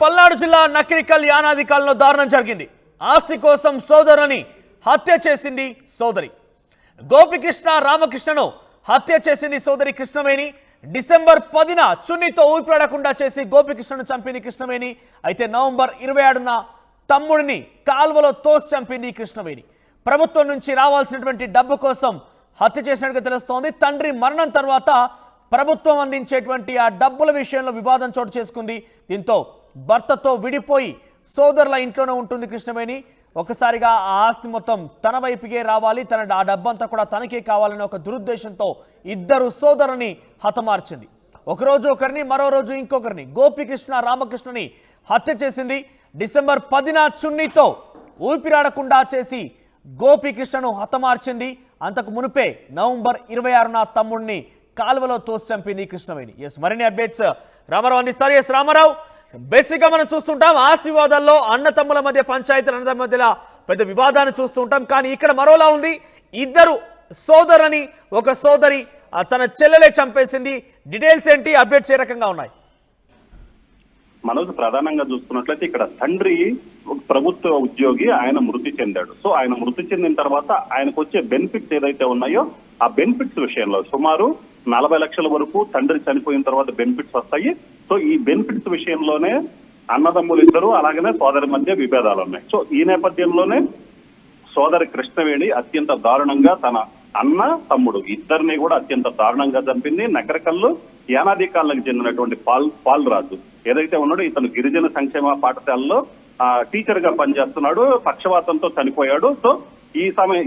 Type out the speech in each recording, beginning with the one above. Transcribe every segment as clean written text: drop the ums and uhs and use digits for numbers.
పల్నాడు జిల్లా నకిరికల్ యానాది కాలంలో దారుణం జరిగింది. ఆస్తి కోసం సోదరుని హత్య చేసింది సోదరి. గోపికృష్ణ రామకృష్ణను హత్య చేసింది సోదరి కృష్ణవేణి. డిసెంబర్ 10న చున్నితో ఊపిరాడకుండా చేసి గోపికృష్ణను చంపింది కృష్ణవేణి. అయితే నవంబర్ 26న తమ్ముడిని కాల్వలో తోసి చంపింది కృష్ణవేణి. ప్రభుత్వం నుంచి రావాల్సినటువంటి డబ్బు కోసం హత్య చేసినట్టుగా తెలుస్తోంది. తండ్రి మరణం తర్వాత ప్రభుత్వం అందించేటువంటి ఆ డబ్బుల విషయంలో వివాదం చోటు చేసుకుంది. దీంతో భర్తతో విడిపోయి సోదరుల ఇంట్లోనే ఉంటుంది కృష్ణవేణి. ఒకసారిగా ఆ ఆస్తి మొత్తం తన వైపుకే రావాలి, ఆ డబ్బంతా కూడా తనకే కావాలనే ఒక దురుద్దేశంతో ఇద్దరు సోదరుని హతమార్చింది. ఒకరోజు ఒకరిని, మరో రోజు ఇంకొకరిని గోపికృష్ణ రామకృష్ణని హత్య చేసింది. డిసెంబర్ 10న చున్నీతో ఊపిరాడకుండా చేసి గోపికృష్ణను హతమార్చింది. అంతకు మునుపే నవంబర్ 26న తమ్ముడిని కాలువలో తోసి చంపింది కృష్ణవేణి. మరిన్ని అప్డేట్స్ రామారావు అందిస్తారు. రామారావు, బేసిక్ గా మనం చూస్తుంటాం ఆస్తి వివాదాల్లో అన్నతమ్ముల మధ్య పంచాయతీల అన్నదమ్ముల మధ్య పెద్ద వివాదాన్ని చూస్తుంటాం. కానీ ఇక్కడ మరోలా ఉంది. ఇద్దరు సోదరుని ఒక సోదరి తన చెల్లెలే చంపేసింది. డీటెయిల్స్ ఏంటి, అప్డేట్స్ ఏ రకంగా ఉన్నాయి? మనోజ్, ప్రధానంగా చూసుకున్నట్లయితే ఇక్కడ తండ్రి ప్రభుత్వ ఉద్యోగి, ఆయన మృతి చెందాడు. సో ఆయన మృతి చెందిన తర్వాత ఆయనకు వచ్చే బెనిఫిట్స్ ఏదైతే ఉన్నాయో ఆ బెనిఫిట్స్ విషయంలో సుమారు 40 లక్షల వరకు తండ్రి చనిపోయిన తర్వాత బెనిఫిట్స్ వస్తాయి. సో ఈ బెనిఫిట్స్ విషయంలోనే అన్నదమ్ములు ఇద్దరు అలాగనే సోదరి మధ్య విభేదాలు ఉన్నాయి. సో ఈ నేపథ్యంలోనే సోదరి కృష్ణవేణి అత్యంత దారుణంగా తన అన్న తమ్ముడు ఇద్దరిని కూడా అత్యంత దారుణంగా చంపింది. నకరికల్లు యానాది కాళ్ళకి చెందినటువంటి పాల్రాజు ఏదైతే ఉన్నాడో ఇతను గిరిజన సంక్షేమ పాఠశాలలో టీచర్ గా పనిచేస్తున్నాడు. పక్షవాతంతో చనిపోయాడు. సో ఈ సమయం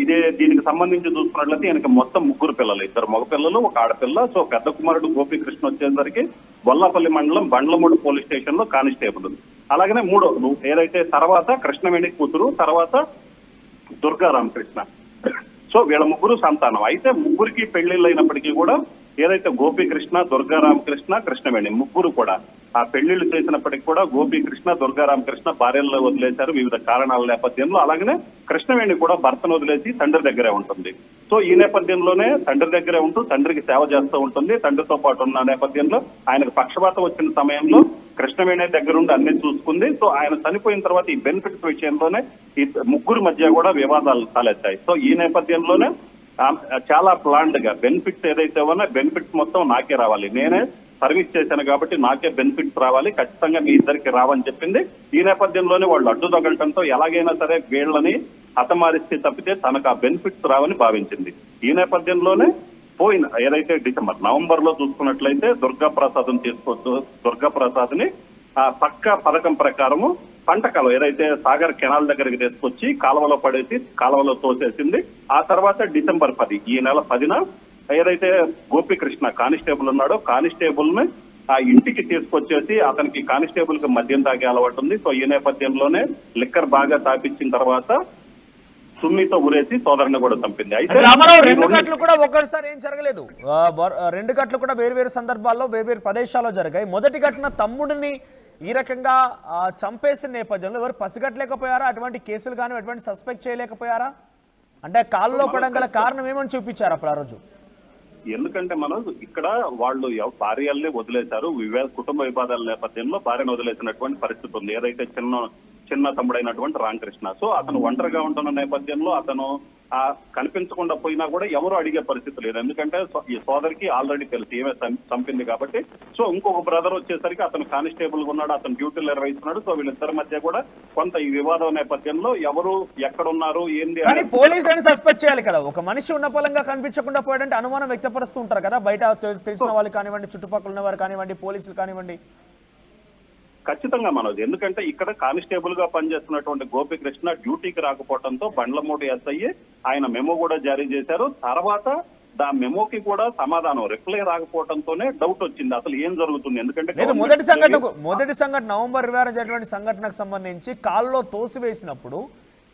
ఇదే దీనికి సంబంధించి చూసుకున్నట్లయితే ఈయనకి మొత్తం 3 పిల్లలు, 2 మగపిల్లలు, 1 ఆడపిల్ల. సో పెద్ద కుమారుడు గోపికృష్ణ వచ్చేసరికి బొల్లాపల్లి మండలం బండ్లమూడు పోలీస్ స్టేషన్ లో కానిస్టేబుల్. అలాగనే ఏదైతే తర్వాత కృష్ణవేణి కూతురు, తర్వాత దుర్గా రామకృష్ణ. సో వీళ్ళ 3 సంతానం. అయితే 3కి పెళ్లిళ్ళు అయినప్పటికీ కూడా ఏదైతే గోపికృష్ణ, దుర్గా రామకృష్ణ, కృష్ణవేణి 3 కూడా ఆ పెళ్లిళ్లు చేసినప్పటికీ కూడా గోపికృష్ణ, దుర్గా రామకృష్ణ భార్యల్లో వదిలేశారు వివిధ కారణాల నేపథ్యంలో. అలాగనే కృష్ణవేణి కూడా భర్తను వదిలేసి తండ్రి దగ్గరే ఉంటుంది. సో ఈ నేపథ్యంలోనే తండ్రి దగ్గరే ఉంటూ తండ్రికి సేవ చేస్తూ ఉంటుంది. తండ్రితో పాటు ఉన్న నేపథ్యంలో ఆయనకు పక్షపాతం వచ్చిన సమయంలో కృష్ణవేణి దగ్గరుండి అన్ని చూసుకుంది. సో ఆయన చనిపోయిన తర్వాత ఈ బెనిఫిట్స్ విషయంలోనే ఈ 3 మధ్య కూడా వివాదాలు తలెత్తాయి. సో ఈ నేపథ్యంలోనే చాలా ప్లాన్డ్ గా బెనిఫిట్స్ ఏదైతే ఉన్నాయో బెనిఫిట్స్ మొత్తం నాకే రావాలి, నేనే సర్వీస్ చేశాను కాబట్టి నాకే బెనిఫిట్స్ రావాలి, ఖచ్చితంగా మీ ఇద్దరికి రావని చెప్పింది. ఈ నేపథ్యంలోనే వాళ్ళు అడ్డు తగలటంతో ఎలాగైనా సరే వీళ్ళని హతమారిస్తే తప్పితే తనకు ఆ బెనిఫిట్స్ రావని భావించింది. ఈ నేపథ్యంలోనే ఏదైతే నవంబర్ లో చూసుకున్నట్లయితే దుర్గా ప్రసాద్ ని పక్క పథకం ప్రకారము పంట కాలువ ఏదైతే సాగర్ కెనాల్ దగ్గరికి తీసుకొచ్చి కాలువలో పడేసి కాలువలో తోసేసింది. ఆ తర్వాత డిసెంబర్ 10 ఈ నెల 10న ఏదైతే గోపికృష్ణ కానిస్టేబుల్ ఉన్నాడో కానిస్టేబుల్ ని ఆ ఇంటికి తీసుకొచ్చేసి అతనికి కానిస్టేబుల్ కి మద్యం తాగే అలవాటు ఉంది. సో ఈ నేపథ్యంలోనే లిక్కర్ బాగా తాపించిన తర్వాత సున్నితో ఉరేసి సోదరుని కూడా చంపింది. అయితే 2 ఘటనలు కూడా ఒక్కసారి ఏం జరగలేదు. 2 ఘటనలు కూడా వేరు సందర్భాల్లో వేరు ప్రదేశాల్లో జరిగాయి. మొదటి ఘటన తమ్ముడిని ఈ రకంగా చంపేసిన నేపథ్యంలో ఎవరు పసిగట్టలేకపోయారా? అటువంటి కేసులు కానీ అటువంటి సస్పెక్ట్ చేయలేకపోయారా? అంటే కాళ్ళలో పడడం గల కారణం ఏమని చూపించారు అప్పుడు ఆ రోజు? ఎందుకంటే ఇక్కడ వాళ్ళు భార్యల్ని వదిలేశారు. కుటుంబ వివాదాల నేపథ్యంలో భార్యను వదిలేసినటువంటి పరిస్థితి ఉంది. ఏదైతే చిన్న తమ్ముడైనటువంటి రామకృష్ణ. సో అతను ఒంటరిగా ఉంటున్న నేపథ్యంలో అతను కనిపించకుండా పోయినా కూడా ఎవరు అడిగే పరిస్థితి లేదు. ఎందుకంటే ఈ సోదరికి ఆల్రెడీ తెలుసు ఏమే చంపింది కాబట్టి. సో ఇంకొక బ్రదర్ వచ్చేసరికి అతను కానిస్టేబుల్ గా ఉన్నాడు, అతను డ్యూటీలు నిర్వహిస్తున్నాడు. సో వీళ్ళిద్దరి మధ్య కూడా కొంత ఈ వివాదం నేపథ్యంలో ఎవరు ఎక్కడున్నారు ఏంది అని పోలీసులను సస్పెక్ట్ చేయాలి కదా. ఒక మనిషి ఉన్న పొలంగా కనిపించకుండా పోయాడంటే అనుమానం వ్యక్తపరుస్తూ ఉంటారు కదా బయట తెలిసిన వాళ్ళు కానివ్వండి, చుట్టుపక్కల ఉన్నవారు కానివ్వండి, పోలీసులు కానివ్వండి. ఖచ్చితంగా మనోజ్, ఎందుకంటే ఇక్కడ కానిస్టేబుల్ గా పనిచేస్తున్నటువంటి గోపికృష్ణ డ్యూటీకి రాకపోవడంతో బండ్లమూడి ఎస్ఐ ఆయన మెమో కూడా జారీ చేశారు. తర్వాత దా మెమోకి కూడా సమాధానం రిప్లై రాకపోవడంతోనే డౌట్ వచ్చింది అసలు ఏం జరుగుతుంది. ఎందుకంటే మొదటి సంఘటన నవంబర్ 26 జరిగినటువంటి సంఘటనకు సంబంధించి కాల్లో తోసివేసినప్పుడు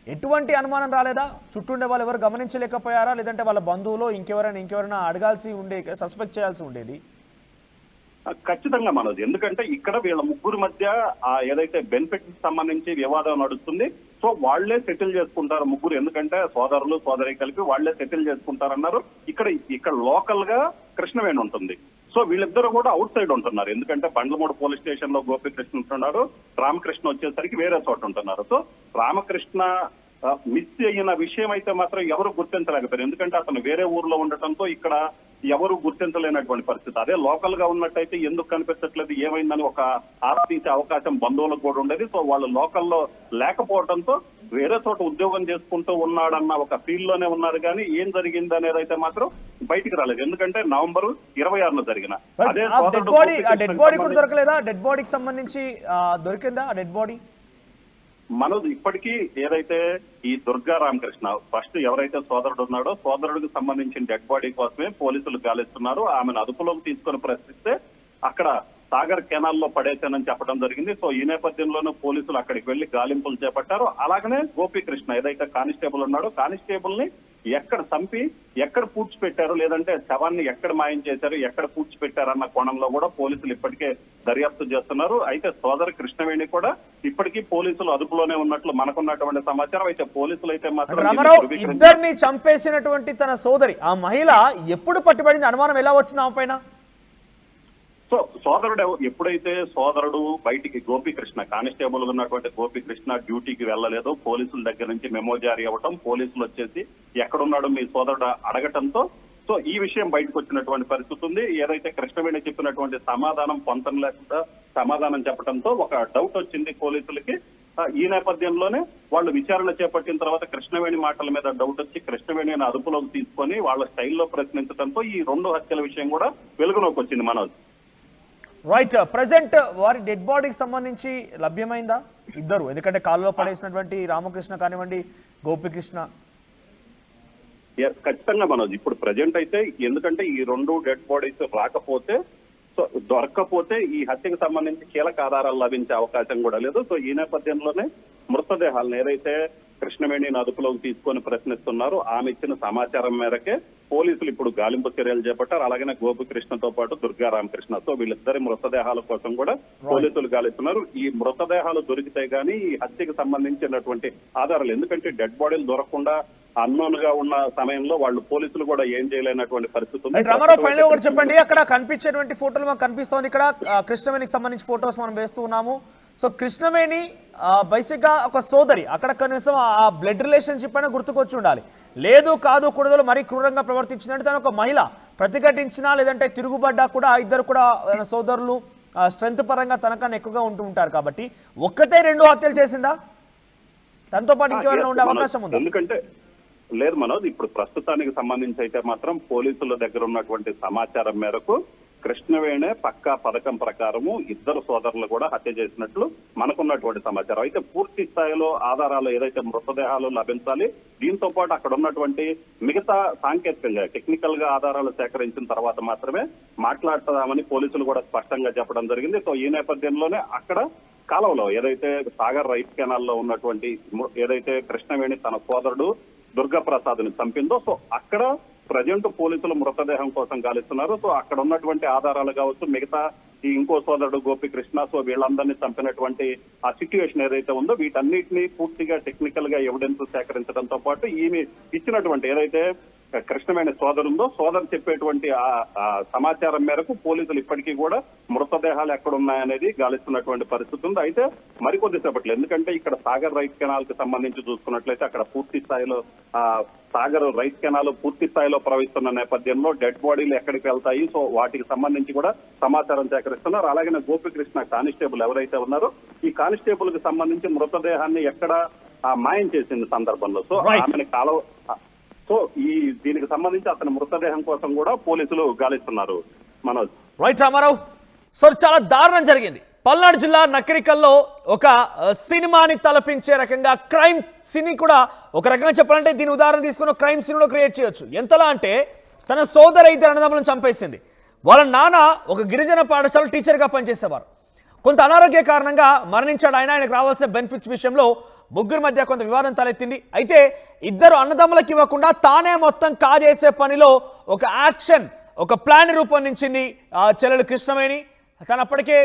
ఎటువంటి అనుమానం రాలేదా? చుట్టూండే వాళ్ళు ఎవరు గమనించలేకపోయారా? లేదంటే వాళ్ళ బంధువులు ఇంకెవరైనా అడగాల్సి ఉండే, సస్పెక్ట్ చేయాల్సి ఉండేది? ఖచ్చితంగా మనోజ్, ఎందుకంటే ఇక్కడ వీళ్ళ 3 మధ్య ఏదైతే బెనిఫిట్స్ సంబంధించి వివాదం నడుస్తుంది. సో వాళ్లే సెటిల్ చేసుకుంటారు 3, ఎందుకంటే సోదరులు సోదరి కలిపి వాళ్లే సెటిల్ చేసుకుంటారన్నారు. ఇక్కడ లోకల్ గా కృష్ణవేణి ఉంటుంది. సో వీళ్ళిద్దరూ కూడా అవుట్ సైడ్ ఉంటున్నారు. ఎందుకంటే బండ్లమూడు పోలీస్ స్టేషన్ లో గోపికృష్ణ ఉంటున్నారు, రామకృష్ణ వచ్చేసరికి వేరే చోట ఉంటున్నారు. సో రామకృష్ణ మిస్ అయిన విషయం అయితే మాత్రం ఎవరు గుర్తించలేకపోయారు. ఎందుకంటే అతను వేరే ఊర్లో ఉండటంతో ఇక్కడ ఎవరు గుర్తించలేనటువంటి పరిస్థితి. అదే లోకల్ గా ఉన్నట్టయితే ఎందుకు కనిపించట్లేదు ఏమైందని ఒక ఆరాధించే అవకాశం బంధువులకు కూడా ఉండేది. సో వాళ్ళు లోకల్లో లేకపోవడంతో వేరే చోట ఉద్యోగం చేసుకుంటూ ఉన్నాడన్న ఒక ఫీల్ లోనే ఉన్నారు, కానీ ఏం జరిగింది అనేది అయితే మాత్రం బయటికి రాలేదు. ఎందుకంటే నవంబర్ 26న జరిగిన అదే డెడ్ బాడీ కూడా దొరకలేదా? డెడ్ బాడీకి సంబంధించి దొరికిందా డెడ్ బాడీ? మనోజ్ ఇప్పటికీ ఏదైతే ఈ దుర్గా రామకృష్ణ ఫస్ట్ ఎవరైతే సోదరుడు ఉన్నాడో సోదరుడికి సంబంధించిన డెడ్ బాడీ కోసమే పోలీసులు గాలిస్తున్నారు. ఆమెను అదుపులోకి తీసుకొని ప్రశ్నిస్తే అక్కడ సాగర్ కెనాల్లో పడేశానని చెప్పడం జరిగింది. సో ఈ నేపథ్యంలోనూ పోలీసులు అక్కడికి వెళ్లి గాలింపులు చేపట్టారు. అలాగనే గోపీకృష్ణ ఏదైతే కానిస్టేబుల్ ఉన్నాడో కానిస్టేబుల్ ని ఎక్కడ చంపి ఎక్కడ పూడ్చిపెట్టారు, లేదంటే శవాన్ని ఎక్కడ మాయం చేశారు, ఎక్కడ పూడ్చిపెట్టారన్న కోణంలో కూడా పోలీసులు ఇప్పటికే దర్యాప్తు చేస్తున్నారు. అయితే సోదరి కృష్ణవేణి కూడా ఇప్పటికీ పోలీసులు అదుపులోనే ఉన్నట్లు మనకున్నటువంటి సమాచారం. అయితే పోలీసులు అయితే మాత్రం ఇద్దరిని చంపేసినటువంటి తన సోదరి ఆ మహిళ ఎప్పుడు పట్టుబడింది? అనుమానం ఎలా వచ్చింది ఆమె పైన? సో సోదరుడు ఎప్పుడైతే సోదరుడు బయటికి గోపీకృష్ణ కానిస్టేబుల్ ఉన్నటువంటి గోపీకృష్ణ డ్యూటీకి వెళ్ళలేదో పోలీసుల దగ్గర నుంచి మెమో జారీ అవ్వటం, పోలీసులు వచ్చేసి ఎక్కడున్నాడు మీ సోదరుడు అడగటంతో సో ఈ విషయం బయటకు వచ్చినటువంటి పరిస్థితి ఉంది. ఏదైతే కృష్ణవేణి చెప్పినటువంటి సమాధానం పొంతం లేకుండా సమాధానం చెప్పడంతో ఒక డౌట్ వచ్చింది పోలీసులకి. ఈ నేపథ్యంలోనే వాళ్ళు విచారణ చేపట్టిన తర్వాత కృష్ణవేణి మాటల మీద డౌట్ వచ్చి కృష్ణవేణిని అదుపులోకి తీసుకొని వాళ్ళ స్టైల్లో ప్రశ్నించడంతో ఈ 2 హత్యల విషయం కూడా వెలుగులోకి వచ్చింది మనోజ్. రైట్, ప్రెసెంట్ వారి డెడ్ బాడీకి సంబంధించి లభ్యమైందా ఇద్దరు? ఎందుకంటే కాళ్ళలో పడేసినటువంటి రామకృష్ణ కానివ్వండి, గోపికృష్ణ. ఖచ్చితంగా మనోజ్ ఇప్పుడు ప్రజెంట్ అయితే ఎందుకంటే ఈ 2 డెడ్ బాడీస్ రాకపోతే సో దొరకకపోతే ఈ హత్యకు సంబంధించి కీలక ఆధారాలు లభించే అవకాశం కూడా లేదు. సో ఈ నేపథ్యంలోనే మృతదేహాలను ఏదైతే కృష్ణవేణిని అదుపులోకి తీసుకొని ప్రశ్నిస్తున్నారు ఆమె ఇచ్చిన సమాచారం మేరకే పోలీసులు ఇప్పుడు గాలింపు చర్యలు చేపట్టారు. అలాగనే గోపికృష్ణతో పాటు దుర్గా రామకృష్ణ సో వీళ్ళిద్దరి మృతదేహాల కోసం కూడా పోలీసులు గాలిస్తున్నారు. ఈ మృతదేహాలు దొరికితే గానీ ఈ హత్యకు సంబంధించినటువంటి ఆధారాలు, ఎందుకంటే డెడ్ బాడీలు దొరకకుండా అన్నోన్ గా ఉన్న సమయంలో వాళ్ళు పోలీసులు కూడా ఏం చేయలేనటువంటి పరిస్థితి ఉంది. రామారావు ఫైనల్ ఒకటి చెప్పండి, అక్కడ కనిపించేటువంటి ఫోటోలు మనకు కనిపిస్తోంది. ఇక్కడ కృష్ణవేణికి సంబంధించి ఫోటోస్ మనం వేస్తూ ఉన్నాము. సో కృష్ణవేణి బేసిక్ గా ఒక సోదరి, అక్కడ కనీసం ఆ బ్లడ్ రిలేషన్షిప్ అయినా గుర్తుకొచ్చి ఉండాలి. లేదు కాదు కూడదలు మరీ క్రూరంగా ప్రవర్తించిందంటే తను ఒక మహిళ ప్రతిఘటించినా లేదంటే తిరుగుబడ్డా కూడా ఇద్దరు కూడా సోదరులు స్ట్రెంత్ పరంగా తనకన్నా ఎక్కువగా ఉంటూ ఉంటారు. కాబట్టి ఒక్కటే 2 హత్యలు చేసిందా? తనతో పాటు ఇంకెవరైనా ఉండే అవకాశం ఉందా? ఎందుకంటే లేదు మనోజ్, ఇప్పుడు ప్రస్తుతానికి సంబంధించి అయితే మాత్రం పోలీసుల దగ్గర ఉన్నటువంటి సమాచారం మేరకు కృష్ణవేణే పక్కా పథకం ప్రకారము ఇద్దరు సోదరులు కూడా హత్య చేసినట్లు మనకున్నటువంటి సమాచారం. అయితే పూర్తి స్థాయిలో ఆధారాలు ఏదైతే మృతదేహాలు లభించాలి, దీంతో పాటు అక్కడ ఉన్నటువంటి మిగతా సాంకేతికంగా టెక్నికల్ గా ఆధారాలు సేకరించిన తర్వాత మాత్రమే మాట్లాడతామని పోలీసులు కూడా స్పష్టంగా చెప్పడం జరిగింది. సో ఈ నేపథ్యంలోనే అక్కడ కాలంలో ఏదైతే సాగర్ రైట్ కెనాల్లో ఉన్నటువంటి ఏదైతే కృష్ణవేణి తన సోదరుడు దుర్గాప్రసాద్ ని చంపిందో సో అక్కడ ప్రజెంట్ పోలీసులు మృతదేహం కోసం గాలిస్తున్నారు. సో అక్కడ ఉన్నటువంటి ఆధారాలు కావచ్చు, మిగతా ఈ ఇంకో సోదరుడు గోపికృష్ణ సో వీళ్ళందరినీ చంపినటువంటి ఆ సిచ్యువేషన్ ఏదైతే ఉందో వీటన్నిటినీ పూర్తిగా టెక్నికల్ గా ఎవిడెన్స్ సేకరించడంతో పాటు ఈమె ఇచ్చినటువంటి ఏదైతే కృష్ణవేణి సోదరు ఉందో సోదరు చెప్పేటువంటి ఆ సమాచారం మేరకు పోలీసులు ఇప్పటికీ కూడా మృతదేహాలు ఎక్కడున్నాయనేది గాలిస్తున్నటువంటి పరిస్థితి ఉంది. అయితే మరికొద్దిసేపట్లో ఎందుకంటే ఇక్కడ సాగర్ రైట్ కెనాల్ కి సంబంధించి చూసుకున్నట్లయితే అక్కడ పూర్తి స్థాయిలో సాగర్ రైట్ కెనాల్ పూర్తి స్థాయిలో ప్రవహిస్తున్న నేపథ్యంలో డెడ్ బాడీలు ఎక్కడికి వెళ్తాయి సో వాటికి సంబంధించి కూడా సమాచారం సేకరిస్తున్నారు. అలాగే గోపికృష్ణ కానిస్టేబుల్ ఎవరైతే ఉన్నారో ఈ కానిస్టేబుల్ కి సంబంధించి మృతదేహాన్ని ఎక్కడ మాయం చేసింది సందర్భంలో సో ఆమెను సో ఈ దీనికి సంబంధించి అతని మృతదేహం కోసం కూడా పోలీసులు గాలిస్తున్నారు. మనోజ్ రైట్ రామారావు, సో చాలా దారుణం జరిగింది. పల్నాడు జిల్లా నకిరికల్లో ఒక సినిమాని తలపించే రకంగా క్రైమ్ సినీ కూడా ఒక రకంగా చెప్పాలంటే దీని ఉదాహరణ తీసుకుని క్రైమ్ సీన్ కూడా క్రియేట్ చేయొచ్చు. ఎంతలా అంటే తన సోదర ఇద్దరు అన్నదమ్ములను చంపేసింది. వాళ్ళ నాన్న ఒక గిరిజన పాఠశాల టీచర్గా పనిచేసేవారు. కొంత అనారోగ్య కారణంగా మరణించాడు. ఆయనకు రావాల్సిన బెనిఫిట్స్ విషయంలో ముగ్గురు మధ్య కొంత వివాదం తలెత్తింది. అయితే ఇద్దరు అన్నదమ్ములకు ఇవ్వకుండా తానే మొత్తం కాజేసే పనిలో ఒక యాక్షన్ ఒక ప్లాన్ రూపొందించింది చెల్లెలు కృష్ణవేణి. తను అప్పటికే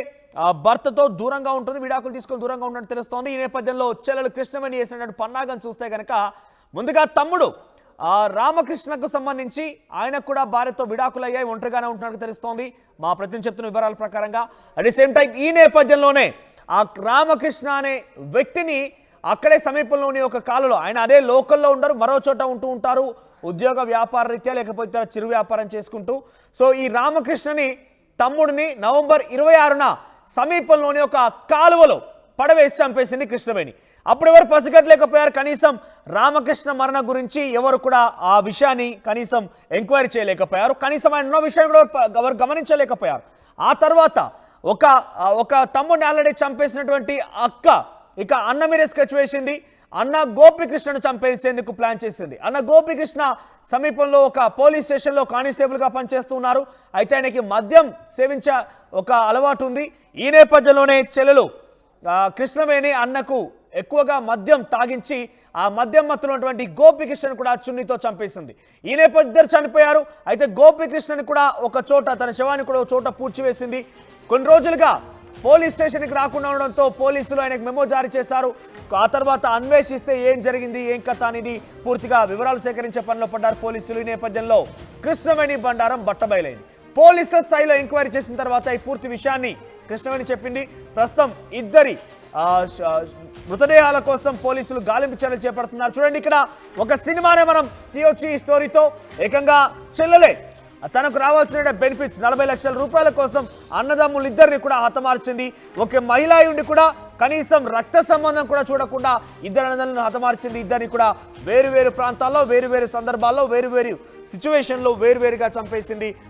భర్తతో దూరంగా ఉంటుంది, విడాకులు తీసుకొని దూరంగా ఉన్నట్టు తెలుస్తోంది. ఈ నేపథ్యంలో చెల్లెలు కృష్ణవేణి చేసినటువంటి పన్నాగం చూస్తే కనుక ముందుగా తమ్ముడు ఆ రామకృష్ణకు సంబంధించి ఆయనకు కూడా భార్యతో విడాకులు అయ్యాయి, ఒంటరిగానే ఉంటున్నట్టు తెలుస్తోంది మా ప్రతినిధి చెప్తున్న వివరాల ప్రకారంగా. అట్ ది సేమ్ టైం ఈ నేపథ్యంలోనే ఆ రామకృష్ణ అనే వ్యక్తిని అక్కడే సమీపంలోని ఒక కాలులో, ఆయన అదే లోకల్లో ఉండరు, మరో చోట ఉంటూ ఉంటారు, ఉద్యోగ వ్యాపార రీత్యా లేకపోతే చిరు వ్యాపారం చేసుకుంటూ. సో ఈ రామకృష్ణని తమ్ముడిని నవంబర్ 26న సమీపంలోని ఒక కాలువలో పడవేసి చంపేసింది కృష్ణవేణి. అప్పుడు ఎవరు పసిగట్టలేకపోయారు, కనీసం రామకృష్ణ మరణ గురించి ఎవరు కూడా ఆ విషయాన్ని కనీసం ఎంక్వైరీ చేయలేకపోయారు, కనీసం ఆయన ఉన్న విషయాన్ని కూడా ఎవరు గమనించలేకపోయారు. ఆ తర్వాత ఒక తమ్ముడిని ఆల్రెడీ చంపేసినటువంటి అక్క ఇక అన్న మీదే స్కెచ్ వేసింది. అన్న గోపికృష్ణను చంపేసేందుకు ప్లాన్ చేసింది. అన్న గోపికృష్ణ సమీపంలో ఒక పోలీస్ స్టేషన్లో కానిస్టేబుల్గా పనిచేస్తున్నారు. అయితే ఆయనకి మద్యం సేవించే ఒక అలవాటు ఉంది. ఈ నేపథ్యంలోనే చెల్లెలు కృష్ణవేణి అన్నకు ఎక్కువగా మద్యం తాగించి ఆ మద్యం మత్తులో ఉన్నటువంటి గోపికృష్ణను కూడా చున్నీతో చంపేసింది. ఈ నేపథ్యం చనిపోయారు. అయితే గోపికృష్ణని కూడా ఒక చోట, తన శవాన్ని కూడా ఒక చోట పూడ్చివేసింది. కొన్ని రోజులుగా పోలీస్ స్టేషన్కి రాకుండా ఉండడంతో పోలీసులు ఆయనకు మెమో జారీ చేశారు. ఆ తర్వాత అన్వేషిస్తే ఏం జరిగింది, ఏం కథ అనేది పూర్తిగా వివరాలు సేకరించే పనిలో పడ్డారు పోలీసులు. ఈ నేపథ్యంలో కృష్ణవేణి బండారం బట్టబయలైంది. పోలీసుల స్థాయిలో ఎంక్వైరీ చేసిన తర్వాత ఈ పూర్తి విషయాన్ని కృష్ణవేణి చెప్పింది. ప్రస్తుతం ఇద్దరి మృతదేహాల కోసం పోలీసులు గాలింపు చర్యలు చేపడుతున్నారు. చూడండి, ఇక్కడ ఒక సినిమానే మనం తీయొచ్చు. ఈ స్టోరీతో ఏకంగా చెల్లెలే తనకు రావాల్సిన బెనిఫిట్స్ 40 లక్షల రూపాయల కోసం అన్నదమ్ములు ఇద్దరిని కూడా హతమార్చింది. ఒక మహిళ ఉండి కూడా కనీసం రక్త సంబంధం కూడా చూడకుండా ఇద్దరు అన్నదమ్ములను హతమార్చింది. ఇద్దరిని కూడా వేరు వేరు ప్రాంతాల్లో, వేరు వేరు సందర్భాల్లో, వేరు వేరు సిచ్యువేషన్లో వేరువేరుగా చంపేసింది.